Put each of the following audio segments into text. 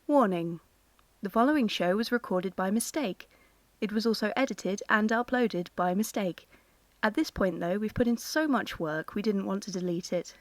Warning: the following show was recorded by mistake. It was also edited and uploaded by mistake. At this point, though, we've put in so much work we didn't want to delete it.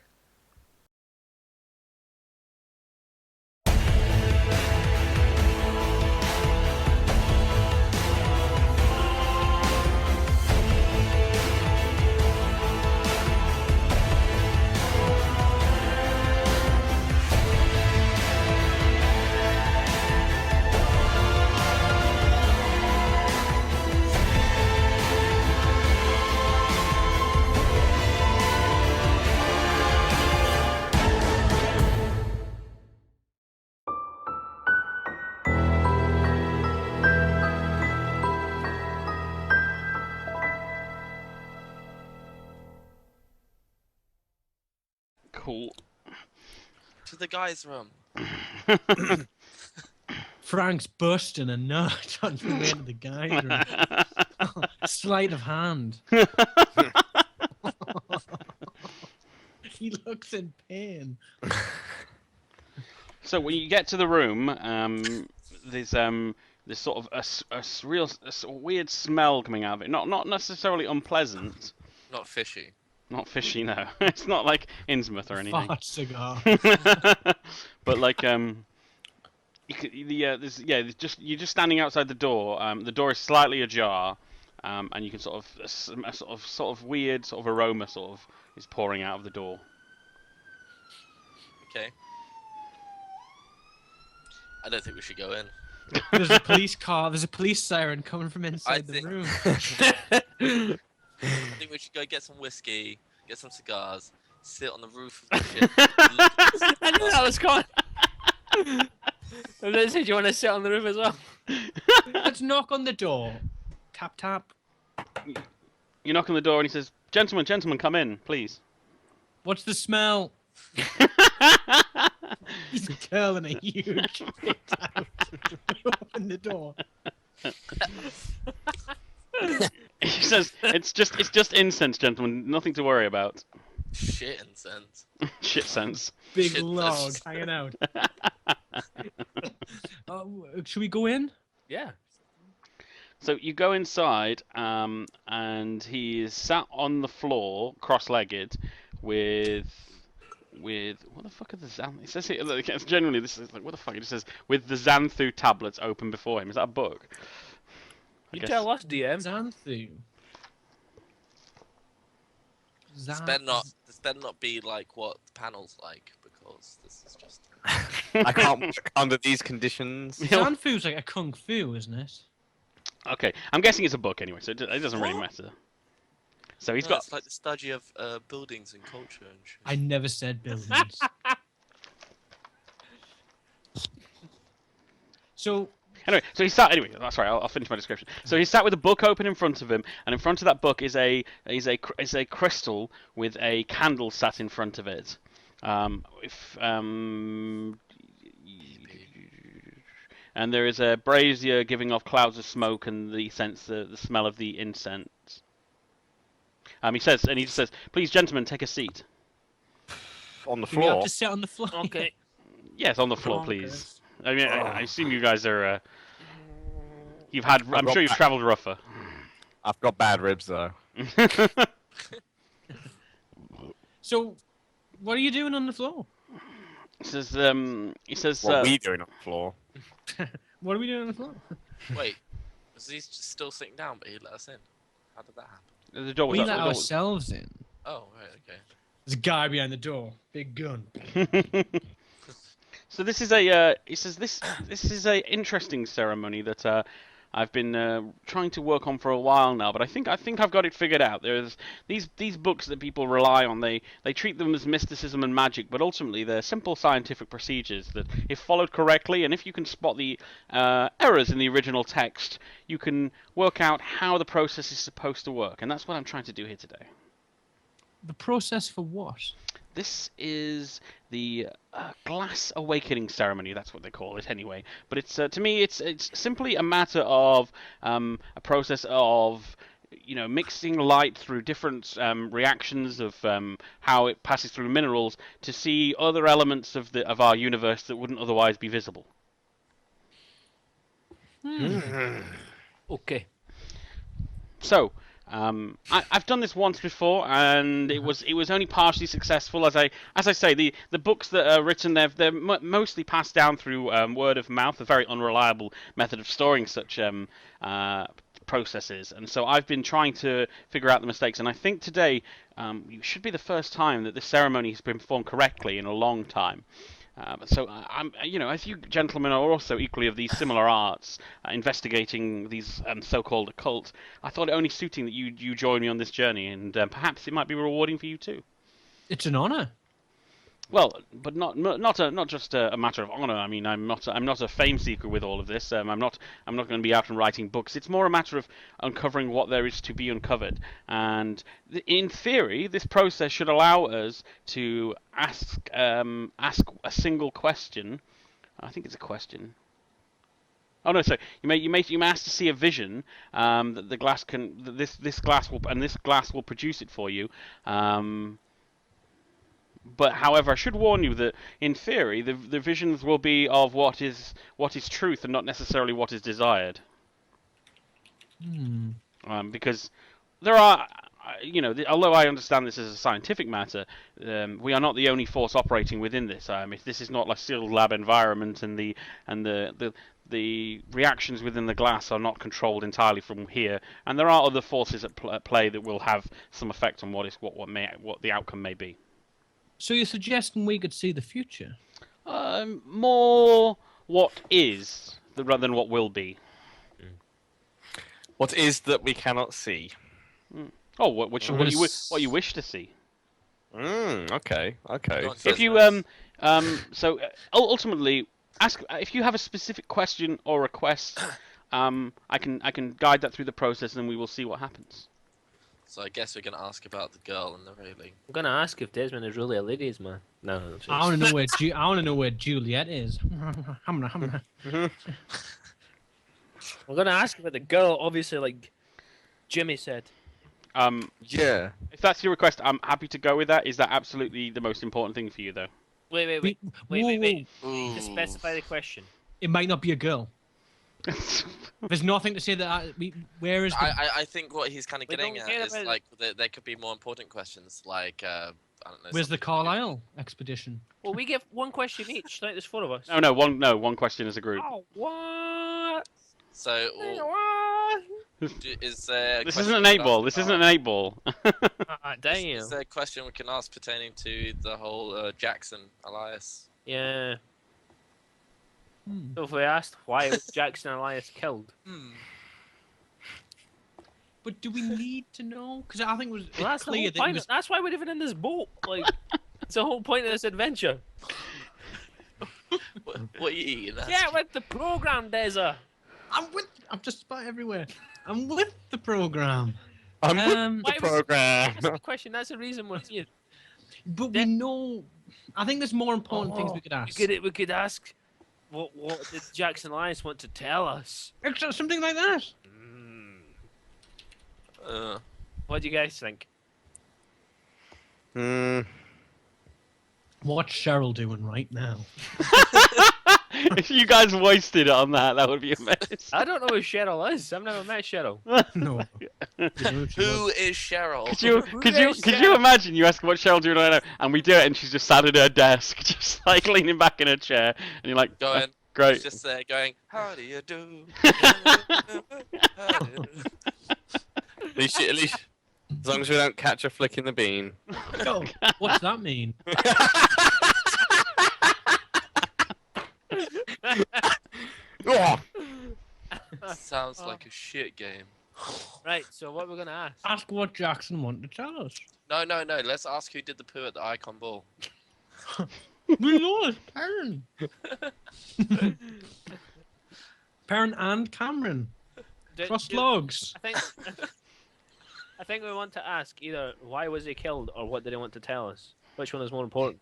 Cool. To the guy's room. Frank's busting a nut on the way to the guy's room. Sleight of hand. He looks in pain. So when you get to the room, there's sort of a weird smell coming out of it. Not necessarily unpleasant. Not fishy. Not fishy, no. It's not like Innsmouth or anything. Fart cigar. But like you're just standing outside the door. The door is slightly ajar, and you can sort of weird sort of aroma is pouring out of the door. Okay. I don't think we should go in. There's a police car. There's a police siren coming from inside the room. I think we should go get some whiskey, get some cigars, sit on the roof of the ship. I knew that was coming. I said, do you want to sit on the roof as well? Let's knock on the door. Tap, tap. You knock on the door and he says, Gentlemen, come in, please. What's the smell? He's curling a huge bit out. Open the door. He says, it's just incense, gentlemen. Nothing to worry about. Shit incense. Shit sense. Big Shit log sense. hanging out. Should we go in? Yeah. So you go inside, and he is sat on the floor, cross-legged, with what the fuck are the Xanth? It says here, look, generally this is like, what the fuck? It just says with the Xanthu tablets open before him. Is that a book? You tell us, DM. Xanthu. This better not be like what the panel's like, because this is just... I can't work under these conditions. Xanthu's like a kung fu, isn't it? Okay, I'm guessing it's a book anyway, so it doesn't really matter. So he's got... It's like the study of buildings and culture and shit. I never said buildings. So... Anyway, so he sat. Anyway, sorry, I'll finish my description. So he sat with a book open in front of him, and in front of that book is a crystal with a candle sat in front of it. And there is a brazier giving off clouds of smoke and the smell of the incense. He says, "Please, gentlemen, take a seat." On the Do we have floor. to sit on the floor? Okay. Yes, on the floor, please. I mean, I assume you guys are. I'm sure you've travelled rougher. I've got bad ribs though. So, what are you doing on the floor? He says. What are we doing on the floor? What are we doing on the floor? Wait, was he still sitting down, but he let us in? How did that happen? The door was We up. let ourselves in. Oh, right, okay. There's a guy behind the door. Big gun. So this is a. He says this is a interesting ceremony that I've been trying to work on for a while now, but I think I've got it figured out. There's these books that people rely on. They treat them as mysticism and magic, but ultimately they're simple scientific procedures that, if followed correctly, and if you can spot the errors in the original text, you can work out how the process is supposed to work, and that's what I'm trying to do here today. The process for what? This is the glass awakening ceremony. That's what they call it, anyway. But it's to me, it's simply a matter of a process of mixing light through different reactions of how it passes through minerals to see other elements of our universe that wouldn't otherwise be visible. Okay. So, I've done this once before, and it was only partially successful. As I say, the books that are written, they're mostly passed down through word of mouth, a very unreliable method of storing such processes. And so I've been trying to figure out the mistakes, and I think today should be the first time that this ceremony has been performed correctly in a long time. So I'm, as you gentlemen are also equally of these similar arts, investigating these so-called occult, I thought it only suiting that you join me on this journey, and perhaps it might be rewarding for you too. It's an honor. Well, but not just a matter of honor. I mean, I'm not a fame seeker with all of this. I'm not going to be out and writing books. It's more a matter of uncovering what there is to be uncovered. And in theory, this process should allow us to ask a single question. I think it's a question. Oh no! So you may ask to see a vision that the glass can. This glass will produce it for you. But however, I should warn you that in theory, the visions will be of what is truth and not necessarily what is desired. Because there are, although I understand this as a scientific matter, we are not the only force operating within this. This is not like sealed lab environment, and the reactions within the glass are not controlled entirely from here, and there are other forces at play that will have some effect on what the outcome may be. So you're suggesting we could see the future? More what is rather than what will be. What is that we cannot see? Oh, what you wish to see. Okay. If you ultimately ask if you have a specific question or request, I can guide that through the process, and we will see what happens. So I guess we're going to ask about the girl and the railing. I'm gonna ask if Desmond is really a ladies' man. No. I want to know where Juliet is. I'm gonna ask about the girl. Obviously, like Jimmy said. Yeah. If that's your request, I'm happy to go with that. Is that absolutely the most important thing for you, though? Wait. To Ooh. specify the question. It might not be a girl. There's nothing to say that. Where is? I think what he's kind of getting at is like there could be more important questions, like I don't know. Where's the Carlisle expedition? Well, we give one question each. Like there's 4 of us. No, one question as a group. Oh, what? So is there? This isn't an 8-ball. This isn't an 8-ball. Damn. Is there a question we can ask pertaining to the whole Jackson Elias? Yeah. So if we asked why was Jackson Elias killed? But do we need to know? Because I think That's clear the whole point. That's why we're even in this boat. Like, it's the whole point of this adventure. What are you eating? Get with the program, Deza. I'm just about everywhere. I'm with the program. I'm with the program. That's the question. That's the reason we're here. But we know. I think there's more important things we could ask. We could ask. What did Jackson Elias want to tell us? Something like that. What do you guys think? What's Cheryl doing right now? If you guys wasted it on that would be amazing. I don't know who Cheryl is. I've never met Cheryl. No. Who is Cheryl? Could you imagine you ask what Cheryl doing right now, and we do it, and she's just sat at her desk, just like leaning back in her chair, and you're like, going, great. Just there going, how do you do? At least, as long as we don't catch her flicking the bean. Oh, what's that mean? Sounds like a shit game. Right, so what we're gonna ask? Ask what Jackson wanted to tell us. No. Let's ask who did the poo at the Icon Ball. We lost Perrin. Perrin and Cameron. Cross logs. I think we want to ask either why was he killed or what did he want to tell us. Which one is more important?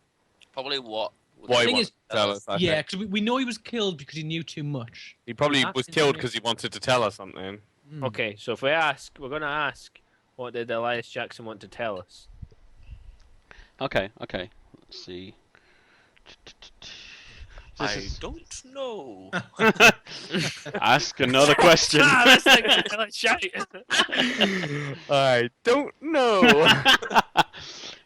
Probably what. Why he wanted to tell us, I yeah, think. because we know he was killed because he knew too much. He probably was killed because he wanted to tell us something. Okay, so if we're gonna ask, what did Elias Jackson want to tell us? Okay. Let's see. I is- don't know. Ask another question. That's like a shite. I don't know.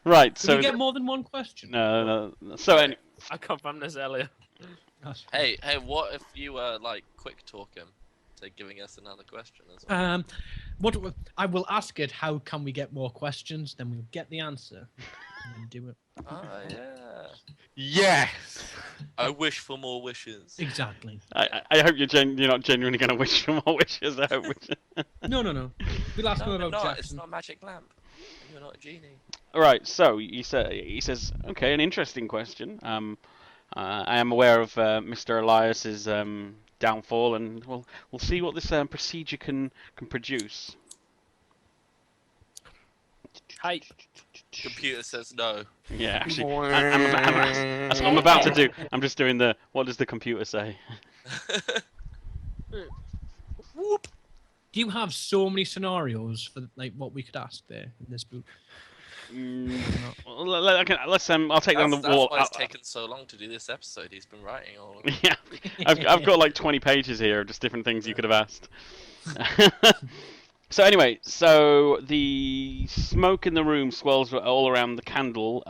Right. Did So we get more than one question? no. So Right. I confirmed this earlier. That's fine. Hey, what if you were like quick talking, say giving us another question as well? What I will ask it. How can we get more questions? Then we'll get the answer and then do it. Yeah. Yes. I wish for more wishes. Exactly. I hope you're not genuinely going to wish for more wishes. I hope. No. We'll ask No, him we're about not. It's Jackson. not a magic lamp. And you're not a genie. Right. So he says, okay, an interesting question. I am aware of Mr. Elias's downfall, and we'll see what this procedure can produce. Hi. Computer says no. Yeah, actually, that's what I'm about to do. I'm just doing the. What does the computer say? Whoop. Do you have so many scenarios for like what we could ask there in this book? Well, let's. I'll take down the That's wall. why it's taken so long to do this episode. He's been writing all of it. Yeah, I've got like 20 pages here of just different things you could have asked. So anyway, so the smoke in the room swirls all around the candle.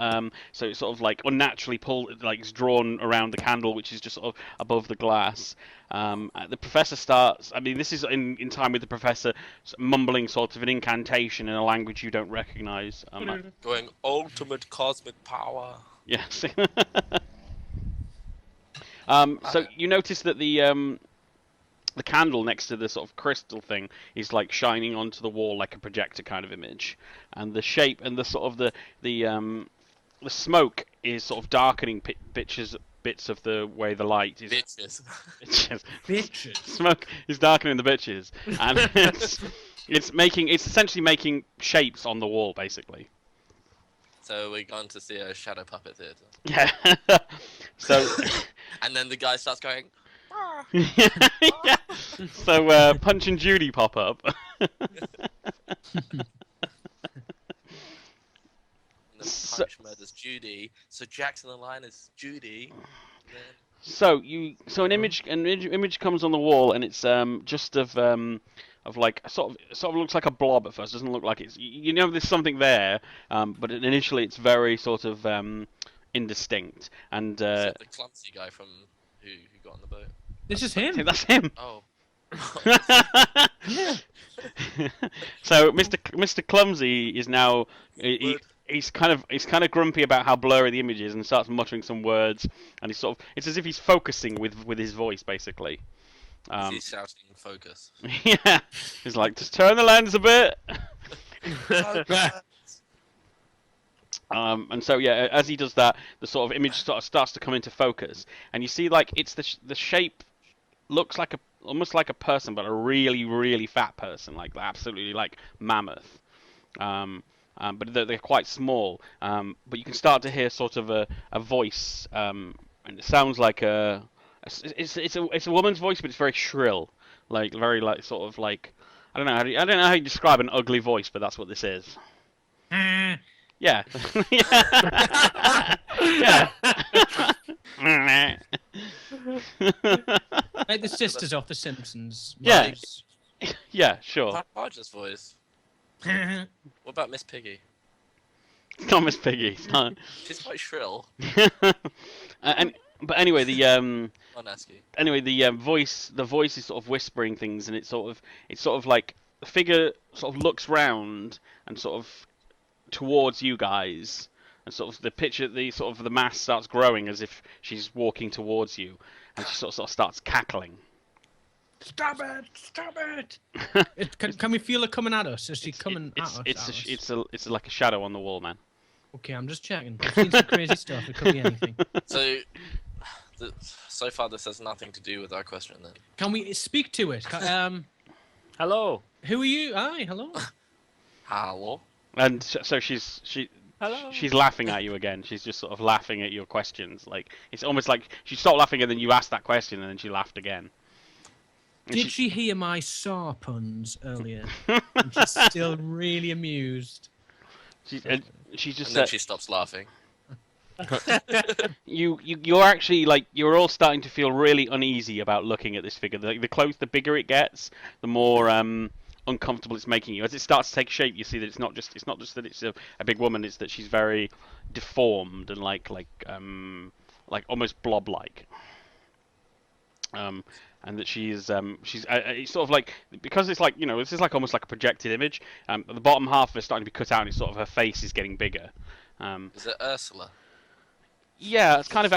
So it's sort of like unnaturally pulled, like it's drawn around the candle, which is just sort of above the glass. The professor starts. I mean, this is in time with the professor mumbling sort of an incantation in a language you don't recognize. Going ultimate cosmic power. Yes. So you notice that the candle next to the sort of crystal thing is like shining onto the wall like a projector kind of image, and the shape and the sort of the smoke is sort of darkening bits of the way the light is. Bitches. Bitches. Smoke is darkening the bitches, and it's essentially making shapes on the wall basically. So we're going to see a shadow puppet theater. Yeah. So. And then the guy starts going. Yeah. So Punch and Judy pop up. And then So- Punch murders Judy. So Jackson Elias is Judy. And then... So an image comes on the wall, and it's just of like sort of looks like a blob at first. Doesn't look like it's you know there's something there, but initially it's very sort of indistinct. And Is that the clumsy guy from who got on the boat? This is I him. think that's him. Oh. So Mr. Clumsy is now he's kind of grumpy about how blurry the image is, and starts muttering some words, and it's as if he's focusing with his voice basically. He's shouting focus. Yeah, he's like, just turn the lens a bit. And so yeah, as he does that, the sort of image starts to come into focus, and you see like it's the shape looks like almost like a person, but a really really fat person, like absolutely like mammoth. But they're quite small. But you can start to hear sort of a voice, and it sounds like it's a woman's voice, but it's very shrill, like very like sort of like I don't know how you describe an ugly voice, but that's what this is. Yeah. Yeah. Like the sisters off The Simpsons. Yeah. vibes. Yeah, sure. Roger's voice. What about Miss Piggy? It's not Miss Piggy. It's not. She's quite shrill. But anyway, the voice is sort of whispering things, and it's sort of like the figure sort of looks round and sort of towards you guys, and sort of the mass starts growing as if she's walking towards you, and she sort of starts cackling. Stop it! Stop it! Can we feel her coming at us? Is she coming at us? It's like a shadow on the wall, man. Okay, I'm just checking. I've seen some crazy stuff. It could be anything. So far this has nothing to do with our question then. Can we speak to it? Hello. Who are you? Hi, hello. Hello? And so she's Hello. She's laughing at you again. She's just sort of laughing at your questions. Like it's almost like she stopped laughing and then you asked that question and then she laughed again. And Did she hear my saw puns earlier? And she's still really amused. She's just And then said, she stops laughing. You're actually like you're all starting to feel really uneasy about looking at this figure. The bigger it gets, the more uncomfortable it's making you. As it starts to take shape, you see that it's not just that it's a big woman. It's that she's very deformed and like almost blob-like. And that she's it's sort of like, because it's like, you know, this is like almost like a projected image. The bottom half is starting to be cut out, and it's sort of her face is getting bigger. Is it Ursula? Yeah, that's kind of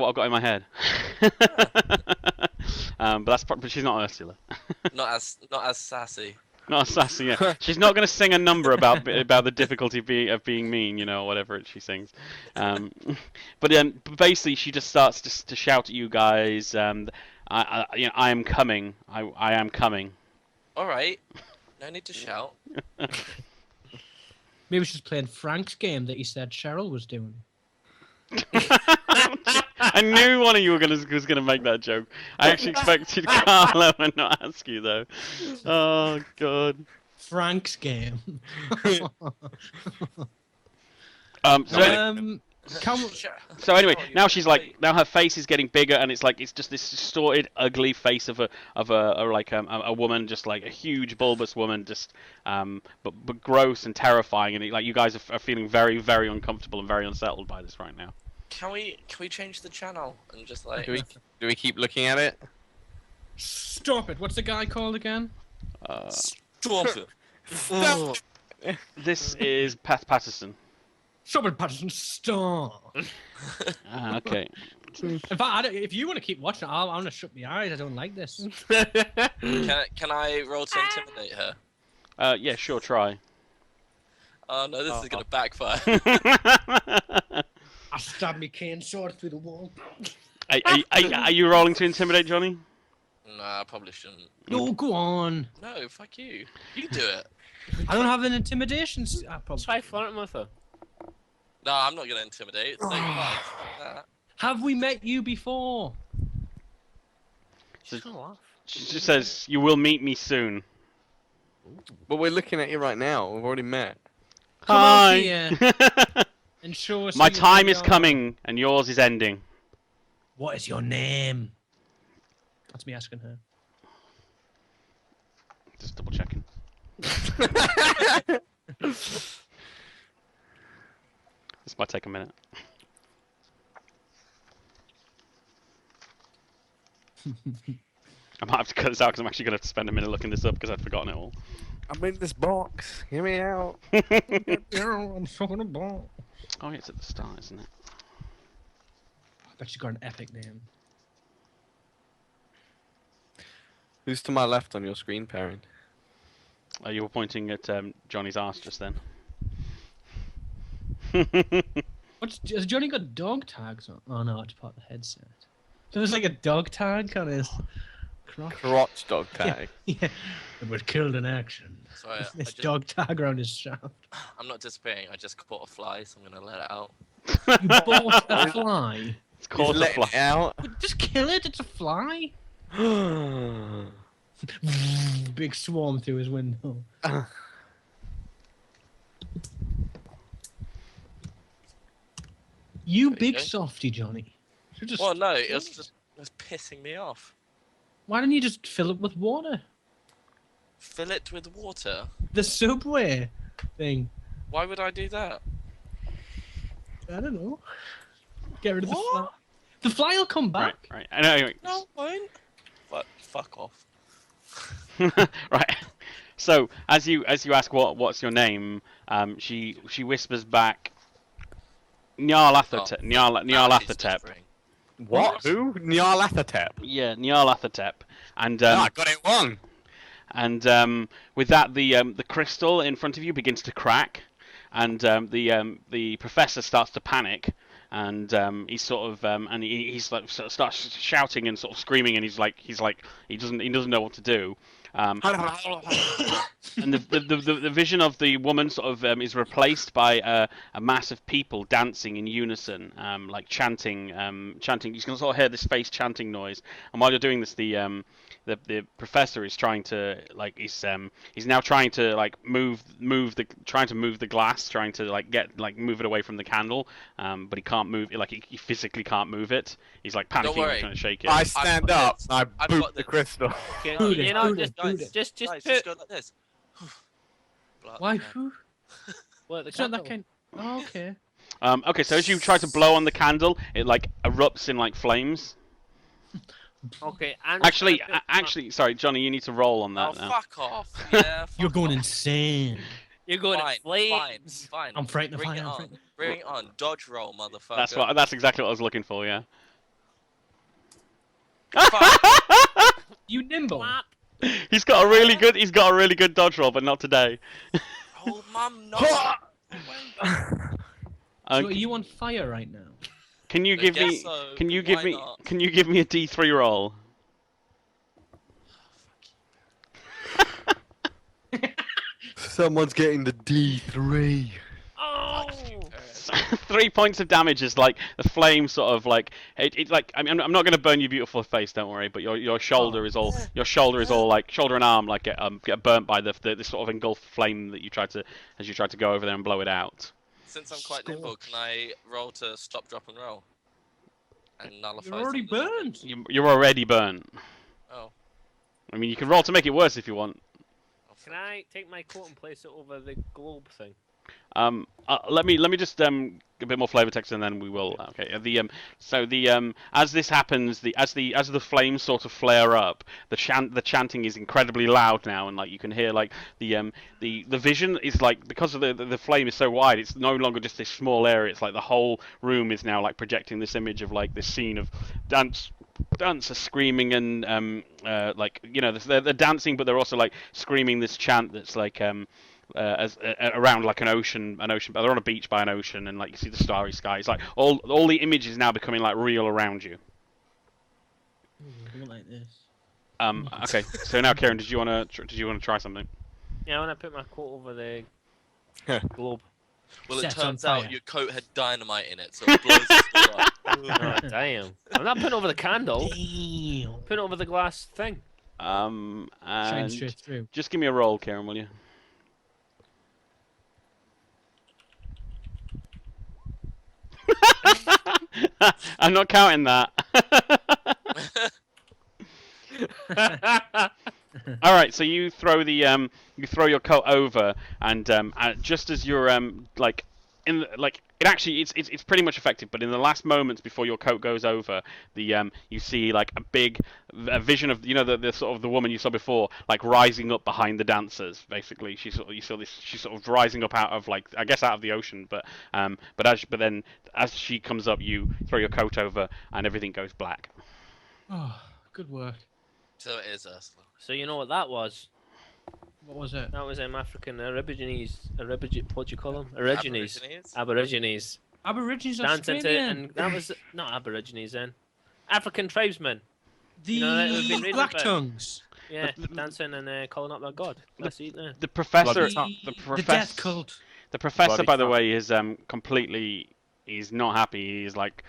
what I've got in my head. But she's not Ursula. Not as sassy. Not sassy. Yeah, she's not going to sing a number about the difficulty of being mean, you know, or whatever she sings. But basically, she just starts to shout at you guys. I am coming. I am coming. All right. No need to shout. Maybe she's playing Frank's game that he said Cheryl was doing. I knew one of you was gonna make that joke. I actually expected Carlo and not ask you though. Oh god. Frank's game. So anyway, now she's like, now her face is getting bigger, and it's like it's just this distorted, ugly face of a woman, just like a huge bulbous woman, just but gross and terrifying, and like you guys are feeling very, very uncomfortable and very unsettled by this right now. Can we change the channel and just like? Do we keep looking at it? Stop it! What's the guy called again? Stop it. This is Patterson. Stop it, Patterson! Stop. Okay. In fact, if you want to keep watching, I'm gonna shut my eyes. I don't like this. Can I roll to intimidate her? Yeah, sure, try. Oh no, this is gonna backfire. I stabbed my cane sword through the wall. Are you rolling to intimidate, Johnny? Nah, I probably shouldn't. No, go on. No, fuck you. You do it. I don't have an intimidation. Try flirting with her. No, I'm not gonna intimidate. It's like, nah. Have we met you before? She's gonna laugh. She just says, "You will meet me soon." But we're looking at you right now. We've already met. Come out Hi. here and show us. My who you time really is are. coming, and yours is ending. What is your name? That's me asking her. Just double checking. This might take a minute. I might have to cut this out because I'm actually going to have to spend a minute looking this up because I'd forgotten it all. I'm in this box. Hear me out. I'm talking about. Oh, yeah, it's at the start, isn't it? I bet you got an epic name. Who's to my left on your screen, Perrin? You were pointing at Johnny's arse just then. Has Johnny got dog tags on? Oh no, it's part of the headset. So there's like a dog tag on his crotch. Crotch dog tag. Yeah, it was killed in action. Sorry, This dog tag around his shaft. I'm not disappearing. I just caught a fly, so I'm gonna let it out. You bought a fly. It's called He's a letting fly. it out. Just kill it. It's a fly. Big swarm through his window. You There you big go. softy, Johnny. You just- Well, no, it was pissing me off. Why don't you just fill it with water? Fill it with water. The subway thing. Why would I do that? I don't know. Get rid of the fly. What? The fly will come Right, back. right. Anyway, No, it won't. Fuck off. right. So as you ask what's your name, she whispers back, Nyarlathotep. Nyarlathotep. What? Who? Nyarlathotep. Yeah, Nyarlathotep. And I got it wrong. and with that, the crystal in front of you begins to crack, and the professor starts to panic, and he's sort of and he's like sort of starts shouting and sort of screaming, and he doesn't know what to do. And the vision of the woman sort of is replaced by a mass of people dancing in unison, like chanting. You can sort of hear this space chanting noise. And while you're doing this, the professor is trying to he's now trying to like move the glass, trying to move it away from the candle. But he can't move it. Like he physically can't move it. He's like Don't panicking, worry. like, trying to shake it. I stand got up this. and I I've boot got the this. crystal. Okay, Do you this, know, do just this, do this. just Guys, put just go like this. Why? Yeah. what the It's not that candle. kind. Oh, okay. Okay, so as you try to blow on the candle, it like erupts in like flames. Okay, and Actually, sorry, Johnny, you need to roll on Oh, that now. fuck off. Yeah, fuck You're going off. insane. you're going Fine, to flames. fine. I'm frightened of Bring fire. it I'm on. frightened. Bring it on. Dodge roll, motherfucker. That's exactly what I was looking for. Yeah. Fuck. You nimble. Flap. He's got a really good dodge roll, but not today. Oh, mum, no. So are you on fire right now? Can you I give me? guess so, Can you but give why me? not? Can you give me a D3 roll? Someone's getting the D3. Oh. Fuck you, Karen. 3 points of damage is like the flame sort of like it like I mean I'm not going to burn your beautiful face, don't worry, but your shoulder is all like shoulder and arm like get burnt by the sort of engulfed flame that you try to go over there and blow it out. Since I'm quite nimble, can I roll to stop, drop, and roll? And nullify You're already something? burned. You're already burnt. Oh. I mean you can roll to make it worse if you want. Can I take my coat and place it over the globe thing? Let me just a bit more flavor text and then we will. Okay. As this happens, as the flames sort of flare up, the chanting is incredibly loud now, and like you can hear like the vision is like because of the flame is so wide, it's no longer just this small area. It's like the whole room is now like projecting this image of like this scene of dancers screaming and like you know they're dancing, but they're also like screaming this chant that's like around like an ocean, but they're on a beach by an ocean, and like you see the starry sky. It's like all the images now becoming like real around you. Like this. Okay, so now Kieran, did you want to try something? Yeah, I want to put my coat over the globe. Well, it Sets on turns out fire. your coat had dynamite in it, so it blows it all up. Oh, damn. I'm not putting over the candle. Damn. Put it over the glass thing. Shine And straight through. just give me a roll, Kieran, will you? I'm not counting that. All right, so you throw your coat over, and just as you're like in like it actually it's pretty much effective. But in the last moments before your coat goes over, you see like a vision of the sort of the woman you saw before, like rising up behind the dancers. Basically, she's sort of rising up out of like I guess out of the ocean. But then as she comes up, you throw your coat over, and everything goes black. Oh, good work. So it is Ursula. So you know what that was? What was it? That was African Aborigines. What do you call them? Aborigines. Aborigines. Aborigines Dancing to, Australian. and that was not Aborigines then. African tribesmen. The You know, that we've been reading Black about. Tongues. Yeah, dancing and calling up their god. Let's eat there. The professor, Bloody The death cult. the professor, Bloody by the fuck. way, is completely. He's not happy. He's like,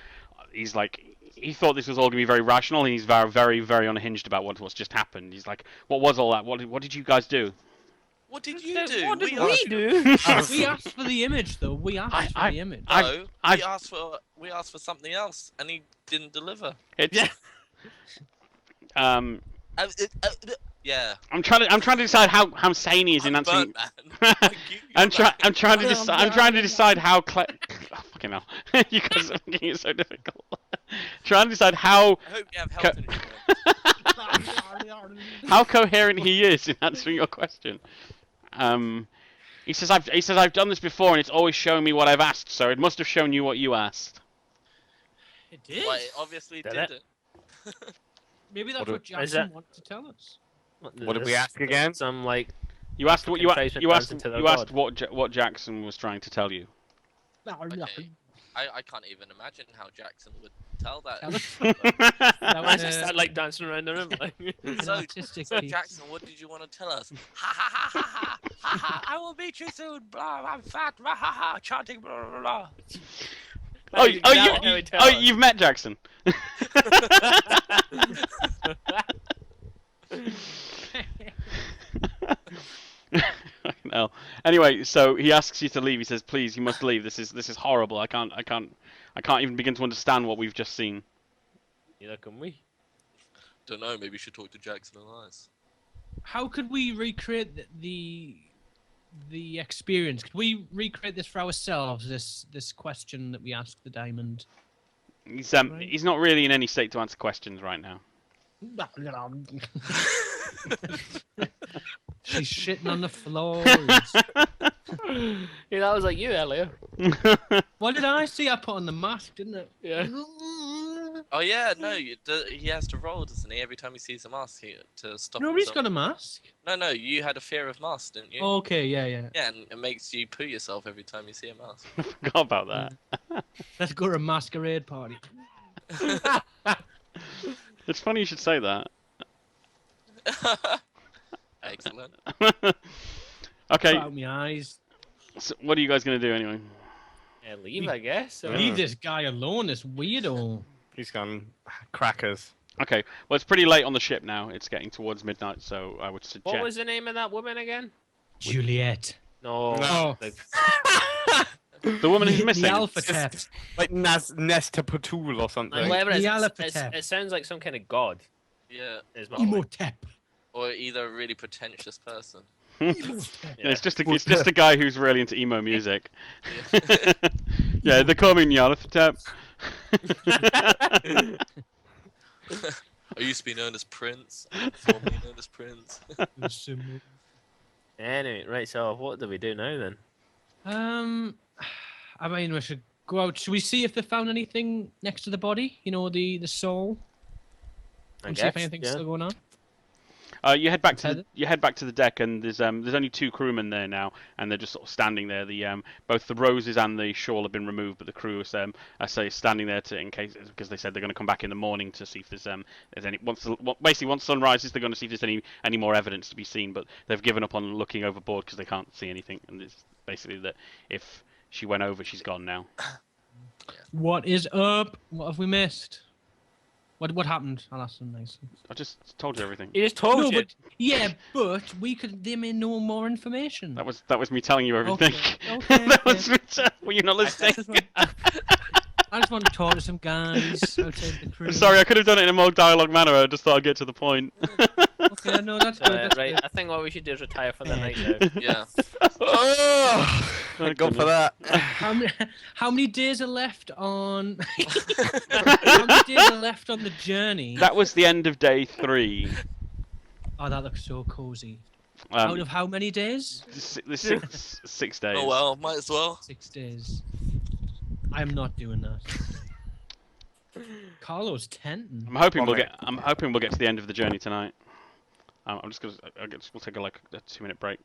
he thought this was all gonna be very rational, and he's very, very, very unhinged about what's just happened. He's like, what was all that? What did you guys do? What did you do? What did asked- we do? We asked for the image, though. We asked for the image. No, I've- we asked for something else, and he didn't deliver. It's, Yeah. Yeah. I'm trying to decide how sane he is in I'm answering. burnt, man. Like, you- I'm you're trying to back. decide. I'm trying to decide how. Oh, fucking hell! You guys are making it so difficult. Trying to decide how I hope you have health insurance. how coherent he is in answering your question. He says I've done this before and it's always shown me what I've asked, so it must have shown you what you asked. It did. Well, it obviously Did it? didn't. Maybe that's What do- what Is Jackson that- wanted to tell us. What did we ask again? Some like You asked what African tribesmen dancing to their you asked god. what Jackson was trying to tell you. Okay. I can't even imagine how Jackson would tell that. Tell us. That That was was just started like dancing around the room. Like. So, artistic so piece. Jackson, what did you want to tell us? Ha ha ha ha ha ha ha! I will meet you soon. Blah, I'm fat. Blah, ha ha! Chanting blah blah blah. Oh, That's exactly how he'd tell us. you've met Jackson. No. Anyway, so he asks you to leave. He says, "Please, you must leave. This is horrible. I can't even begin to understand what we've just seen." Neither can we. Don't know. Maybe you should talk to Jackson Elias. How could we recreate the experience? Could we recreate this for ourselves? This question that we asked the diamond. He's Right. he's not really in any state to answer questions right now. She's shitting on the floor. Yeah, that was like you, Elliot. What did I see? I put on the mask, didn't it? Yeah. Oh yeah, no. He has to roll, doesn't he? Every time he sees a mask, to stop. Nobody's himself. got a mask. No. You had a fear of masks, didn't you? Okay, yeah. Yeah, and it makes you poo yourself every time you see a mask. Forgot about that. Let's go to a masquerade party. It's funny you should say that. Excellent. Okay, Put out my eyes. so what are you guys gonna do anyway? Yeah, leave, I guess. So, Leave this guy alone, this weirdo. He's gone crackers. Okay, well it's pretty late on the ship now. It's getting towards midnight, so I would suggest. what was the name of that woman again? Juliet. No. Oh. The woman who's missing? Nyarlathotep. Like Nesta Patul or something. Like, whatever it is, Nyarlathotep. it sounds like some kind of god. Yeah, Is my Emotep. or either a really pretentious person. Yeah, it's just a guy who's really into emo music. Yeah. Yeah, they call me Nyarlathotep. I used to be known as Prince. Formerly known as Prince. Anyway, right. So what do we do now then? I mean, we should go out. Should we see if they found anything next to the body? You know, the soul. And see if anything's still going on. You head back to the deck, and there's only 2 crewmen there now, and they're just sort of standing there. The both the roses and the shawl have been removed, but the crew is standing there in case, because they said they're going to come back in the morning to see if there's any once sun rises, they're going to see if there's any more evidence to be seen. But they've given up on looking overboard because they can't see anything, and it's basically that if she went over, she's gone now. What is up? What have we missed? What happened? I'll ask them nicely. I just told you everything. He just told No, you. but they may know more information. That was me telling you everything. Okay. That was me were you not listening? I just want to talk to some guys outside the crew. Sorry, I could have done it in a more dialogue manner. I just thought I'd get to the point. Okay, no, that's good. That's Right. good. I think what we should do is retire for the night now. Yeah. Oh, thank God for that. How many days are left on? How many days are left on the journey? That was the end of day 3. Oh, that looks so cozy. Out of how many days? The 6 days. Oh well, might as well. 6 days. I am not doing that. Carlo's tenting. I'm hoping we'll get to the end of the journey tonight. I'm just gonna. We'll take a 2-minute break.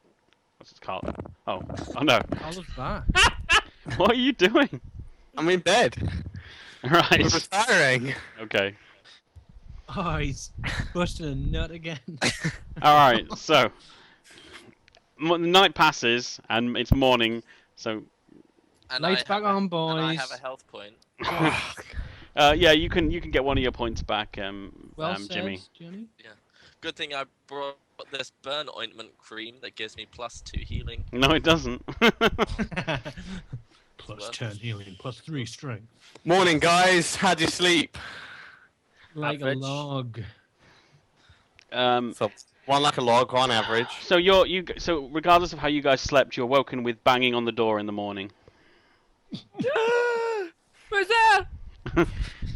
What's it called? Oh no! Carlo's back. What are you doing? I'm in bed. I'm Right. retiring. Okay. Oh, he's busting a nut again. All right. So the night passes and it's morning. So And Lights I back have a- on, And I boys. have a health point. yeah, you can get one of your points back, Well said, Jimmy. Johnny. Good thing I brought this burn ointment cream that gives me +2 healing. No, it doesn't. Plus 10 healing, plus 3 strength. Morning, guys. How'd you sleep? Like Average. a log. So, one like a log on average. So so regardless of how you guys slept, you're woken with banging on the door in the morning. Where's that?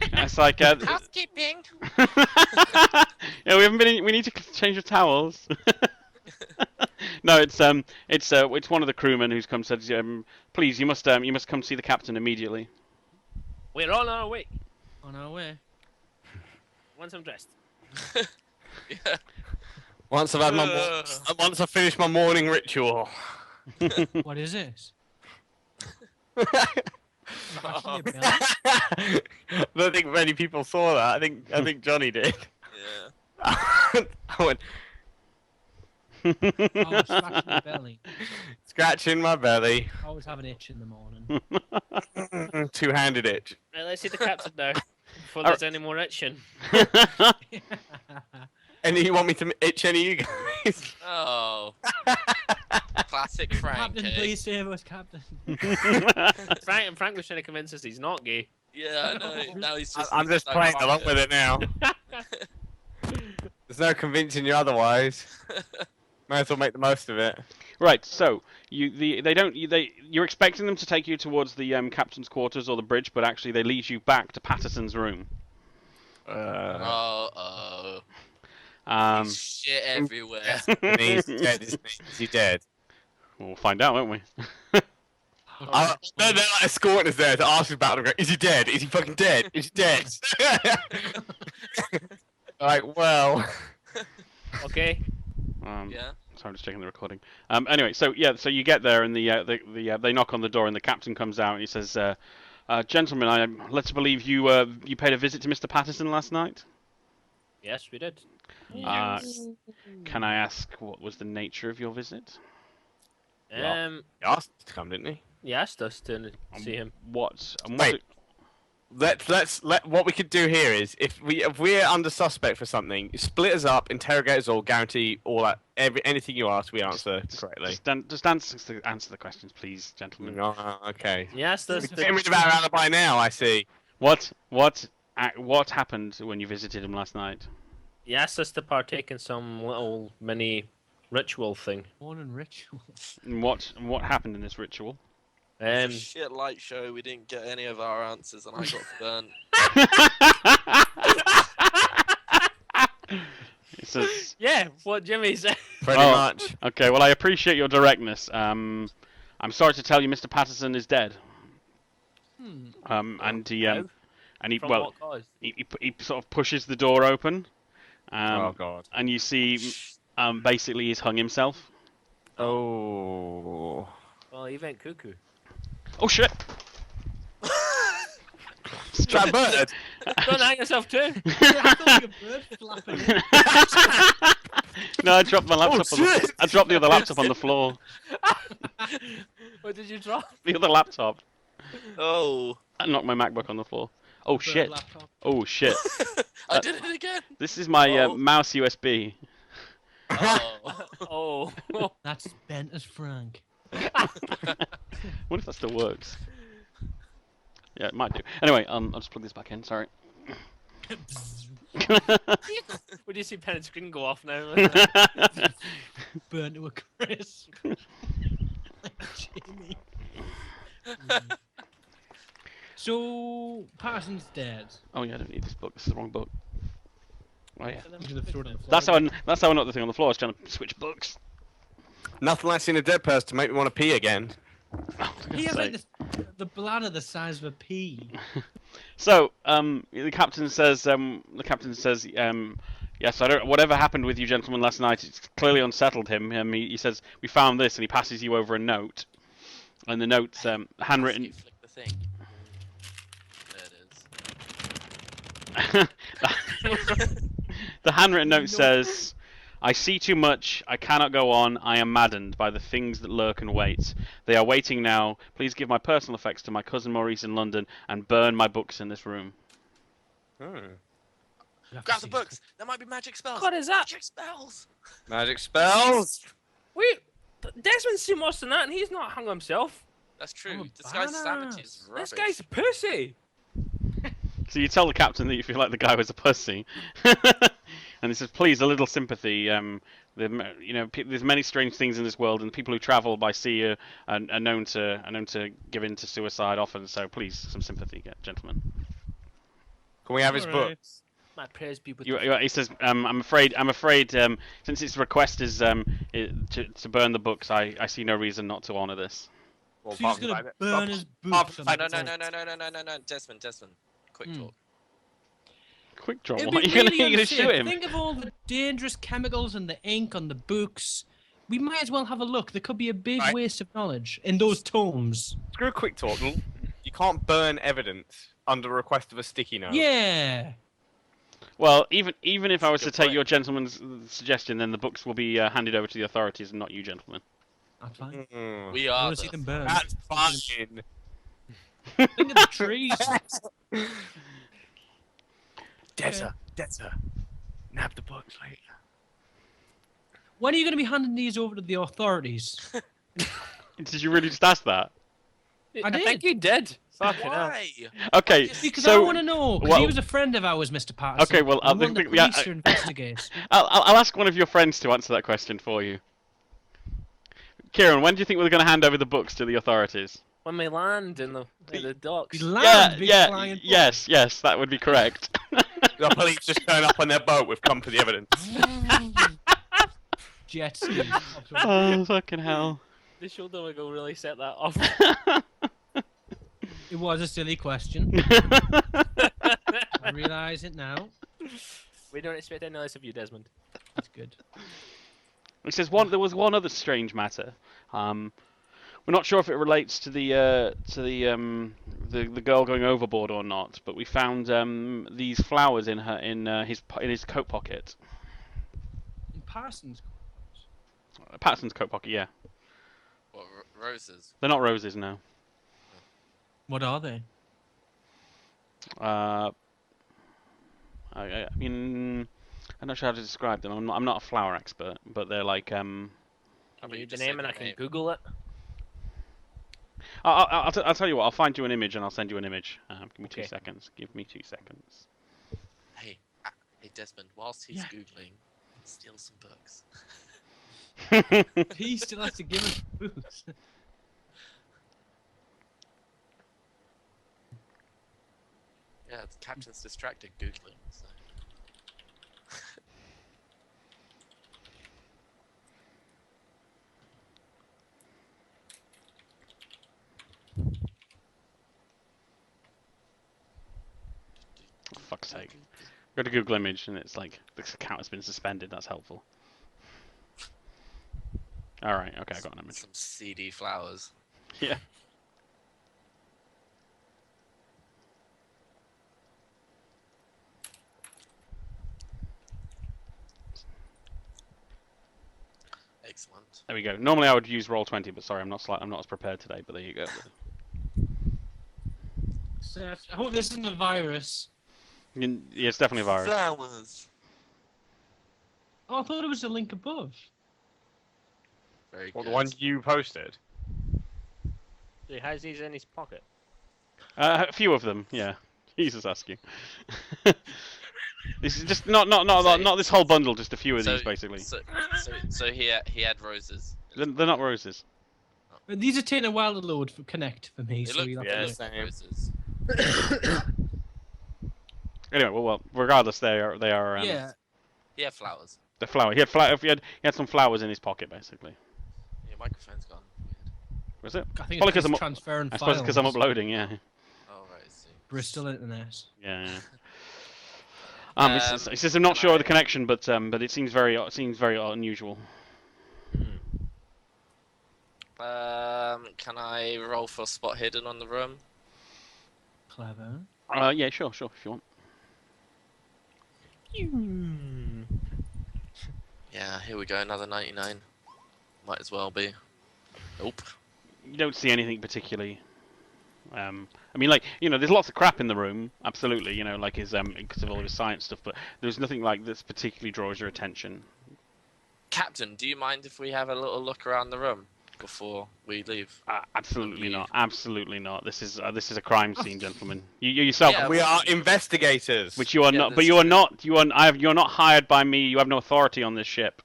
It's like Housekeeping. yeah, we haven't been. We need to change the towels. No, it's one of the crewmen who's come said, please, you must come see the captain immediately. We're on our way. On our way. Once I'm dressed. Yeah. Once I've had once I've finished my morning ritual. What is this? Scratching your belly? I don't think many people saw that. I think Johnny did. Yeah. I went Oh, scratching your belly. scratching my belly. I always have an itch in the morning. Two-handed itch. Right, let's see the captain now. Before there's any more itching. And you want me to itch any of you guys? Oh. Classic Frank. Captain, eh? please save us, Captain. Frank was trying to convince us he's not gay. Yeah, I know. Now he's just. I'm just playing along with it now. There's no convincing you otherwise. Might as well make the most of it. Right, so you're expecting them to take you towards the captain's quarters or the bridge, but actually they lead you back to Patterson's room. Oh. Um, Shit everywhere. He's dead, isn't he? Is he dead? we'll find out, won't we? They're like escorting us there to ask us about him. Is he dead? Is he fucking dead? Is he dead? Like, well. Okay. Yeah. Sorry, I'm just checking the recording. Anyway, so you get there and they knock on the door and the captain comes out and he says, "Gentlemen, I'm led to believe you paid a visit to Mr. Patterson last night. Yes, we did. Can I ask what was the nature of your visit? He asked us to come, didn't he? He asked us to see him. What? Wait. Let's what we could do here is if we're under suspect for something, split us up, interrogate us all, guarantee all that anything you ask we answer correctly. Just answer the questions, please, gentlemen. Okay. He asked us We're getting rid of our alibi now, I see. What happened when you visited him last night? He asked us to partake in some little mini ritual thing. Morning ritual. And what happened in this ritual? It's a shit light show. We didn't get any of our answers, and I got burnt. It says, Yeah, what Jimmy said. Pretty much. Okay, well I appreciate your directness. I'm sorry to tell you, Mr. Patterson is dead. And he From what cause? he sort of pushes the door open. Oh god. And you see, basically he's hung himself. Oh. Well, he went cuckoo. Oh shit! That bird. Don't hang yourself too. No, I dropped my laptop. I dropped the other laptop on the floor. What did you drop? The other laptop. Oh. I knocked my MacBook on the floor. Oh shit! Oh shit! I did it again. This is my mouse USB. Oh. Oh. That's bent as Frank. What if that still works? Yeah, it might do. Anyway, I'll just plug this back in. Sorry. Would you see pen and screen go off now? Burnt to a crisp. Like Jimmy. So, Patterson's dead. Oh yeah, I don't need this book. This is the wrong book. Oh yeah. I'm gonna throw it on the floor. That's how I knocked the thing on the floor. I was trying to switch books. Nothing like seeing a dead person to make me want to pee again. He has like the bladder the size of a pea. So, the captain says, yes, whatever happened with you gentlemen last night, it's clearly unsettled him. He says, we found this, and he passes you over a note. And the note's handwritten. You flick the thing. There it is. The handwritten note says, I see too much, I cannot go on, I am maddened by the things that lurk and wait. They are waiting now. Please give my personal effects to my cousin Maurice in London and burn my books in this room. Grab the books. There might be magic spells. What is that? Magic spells. Magic spells. Wait, Desmond's seen worse than that, and he's not hung himself. That's true. Oh, This guy's bananas. sanity is rubbish. This guy's a pussy. So you tell the captain that you feel like the guy was a pussy. And he says, please, a little sympathy. There's many strange things in this world, and the people who travel by sea are known to give in to suicide often. So please, some sympathy, gentlemen. Can we have his book? My prayers be with He says, I'm afraid, since its request is to burn the books, I see no reason not to honour this. Well, So he's gonna burn his books. No. Desmond. Quick talk. Quick draw. It'd What? be You're really gonna unsafe. shoot him? Think of all the dangerous chemicals and the ink on the books. We might as well have a look. There could be a big Right. waste of knowledge in those tomes. Screw quick talk. You You can't burn evidence under request of a sticky note. Yeah. Well, even if I was to Good take point. your gentleman's suggestion, then the books will be handed over to the authorities and not you, gentlemen. That's fine. Mm. We I are want to see them burn. That's fine. Think of the trees. Desert. Nab the books later. When are you going to be handing these over to the authorities? Did you really just ask that? I think did. you did. Fucking hell. Why? Okay, Because so I want to know. Because well- he was a friend of ours, Mr. Patterson. Okay, well, I want the police to investigate. I'll ask one of your friends to answer that question for you. Kieran, when do you think we're going to hand over the books to the authorities? When we land in the docks. We land, big flying boat. yes, that would be correct. The police just turn up on their boat with come for the evidence. Jet ski. Oh, fucking hell. They showed them go really set that off. It was a silly question. I realise it now. We don't expect any less of you, Desmond. That's good. It says there was one other strange matter. We're not sure if it relates to the girl going overboard or not, but we found these flowers in his coat pocket. In Parsons. Patterson's coat pocket, yeah. What, roses? They're not roses, no. What are they? I mean, I'm not sure how to describe them. I'm not a flower expert, but they're like Can Read the just name say and I the can name? Google it. I'll tell you what. I'll find you an image and I'll send you an image. Give me 2 Okay. seconds. Give me 2 seconds. Hey, Desmond. Whilst he's googling, steal some books. He still has to give us booze. Yeah, the captain's distracted googling. So. For fuck's sake. Go to Google image and it's like this account has been suspended. That's helpful. All right. Okay, I got an image. Some seedy flowers. Yeah. Excellent. There we go. Normally I would use Roll20, but sorry, I'm not as prepared today. But there you go. So, I hope this isn't a virus. Yeah, it's definitely a virus. Flowers. Oh, I thought it was a link above. Very Well, good. the one you posted. He has these in his pocket. A few of them, yeah. Jesus, asking. This is just not this whole bundle. Just a few of these, basically. So he had roses. They're not roses. But these are taking a while to load for Connect for me, It so looked we'll have yeah, to like same. roses. Anyway, well, regardless, they are. Yeah. He had flowers. The flower. He had some flowers in his pocket, basically. Your microphone's gone. Weird. Was it? I think Probably it's 'cause I'm- transferring I files. suppose because I'm uploading. Yeah. Oh right, I see. Bristol Internet. Yeah. It says I'm not sure of the connection, but it seems very unusual. Can I roll for spot hidden on the room? Clever. Yeah, sure, if you want. Yeah, here we go, another 99. Might as well be. Nope. You don't see anything particularly. I mean, like, there's lots of crap in the room, absolutely, like his because of all his science stuff, but there's nothing like this particularly draws your attention. Captain, do you mind if we have a little look around the room before we leave? Absolutely not. Absolutely not. This is a crime scene, gentlemen. You yourself, Yeah, We are investigators. which you are Yeah, not, but this you is are true. not. You're not hired by me. You have no authority on this ship.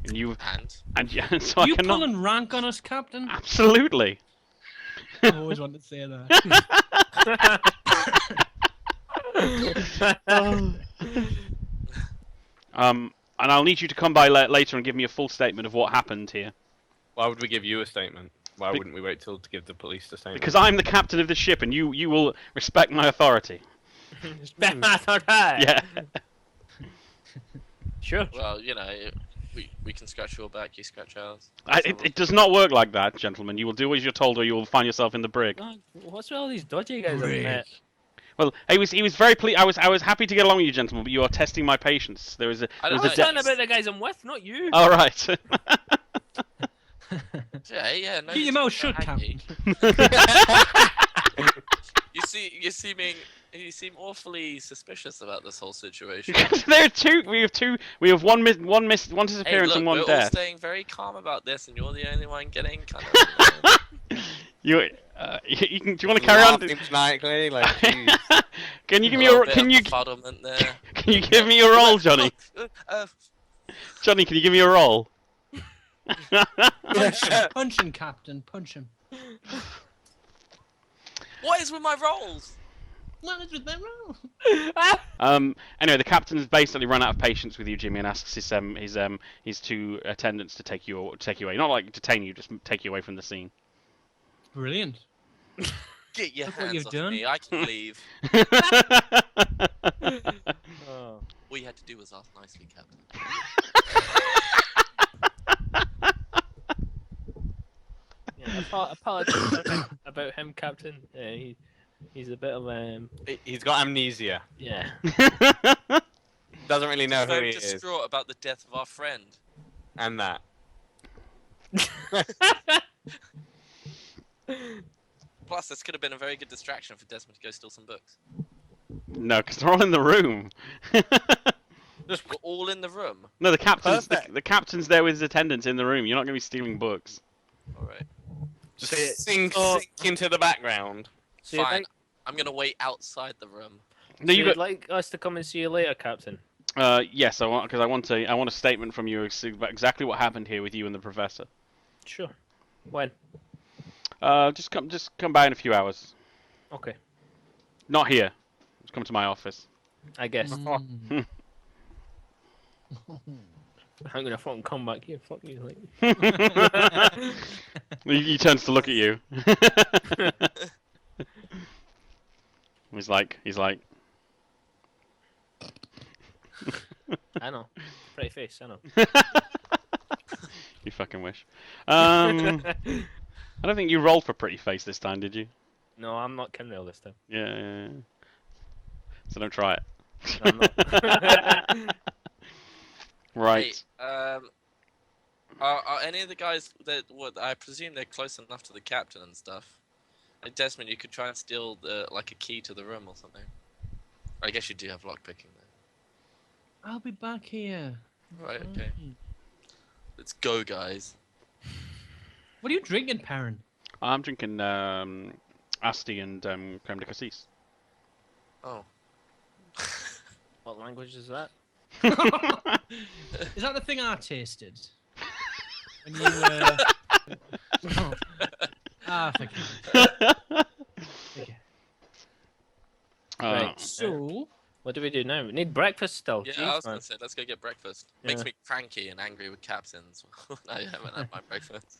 And so You I cannot. pulling rank on us, Captain? Absolutely. I always wanted to say that. And I'll need you to come by later and give me a full statement of what happened here. Why would we give you a statement? Why wouldn't we wait till to give the police the statement? Because I'm the captain of the ship, and you will respect my authority. That's alright. Yeah. Sure. Well, We can scratch your back, you scratch ours. It does not work like that, gentlemen. You will do as you're told, or you will find yourself in the brig. Oh, what's with all these dodgy guys I've met? Well, he was very pleased. I was happy to get along with you, gentlemen, but you are testing my patience. There was a I there don't was I a was talking about the guys I'm with, not you. All right. Yeah, no. Keep your mouth shut, Captain. Captain. You seem awfully suspicious about this whole situation. There are two. We have two. We have one Hey, disappearance look, and one we're all death. staying very calm about this, and you're the only one getting kind of. You can. Do you want to carry on? Laughing maniacally, like, jeez. Can you give A me little your? bit Can of you? befuddlement there. Can you give me your roll, Johnny? Johnny, can you give me a roll? Punch him, Captain. Punch him. What is with my rolls? What is with that roll? Anyway, the captain's basically run out of patience with you, Jimmy, and asks his two attendants to take you away. Not like detain you, just take you away from the scene. Brilliant. Get your Look what hands you've off done. me. I can leave. Oh. All you had to do was ask nicely, Captain. Yeah, apologize about him, Captain. He's a bit of He's got amnesia. yeah. Doesn't really know who Very he is. distraught about the death of our friend. And that. Plus, this could have been a very good distraction for Desmond to go steal some books. No, because they're all in the room. We're all in the room. No, the captain's Perfect. the captain's there with his attendants in the room. You're not going to be stealing books. All right. Just sink into the background. So you'd Fine. like, I'm gonna wait outside the room. No, you you'd got. like us to come and see you later, Captain? Yes, I want a statement from you about exactly what happened here with you and the professor. Sure. When? Just come by in a few hours. Okay. Not here. Just come to my office. I guess. Mm. I'm gonna fucking come back here. Fuck you, like. He turns to look at you. He's like. I know. Pretty face. I know. You fucking wish. I don't think you rolled for pretty face this time, did you? No, I'm not Kinrail this time. Yeah. So don't try it. No, I'm not. Right. Hey, are any of the guys that I presume they're close enough to the captain and stuff? Like Desmond, you could try and steal a key to the room or something. I guess you do have lockpicking there. I'll be back here. Right. Okay. Mm. Let's go, guys. What are you drinking, Perrin? I'm drinking Asti and creme de cassis. Oh. What language is that? Is that the thing I tasted? When you forget. Okay. Right. So, What do we do now? We need breakfast still. Yeah, Jeez, I was man. gonna say let's go get breakfast. Makes Yeah. me cranky and angry with captains. I haven't had my breakfast.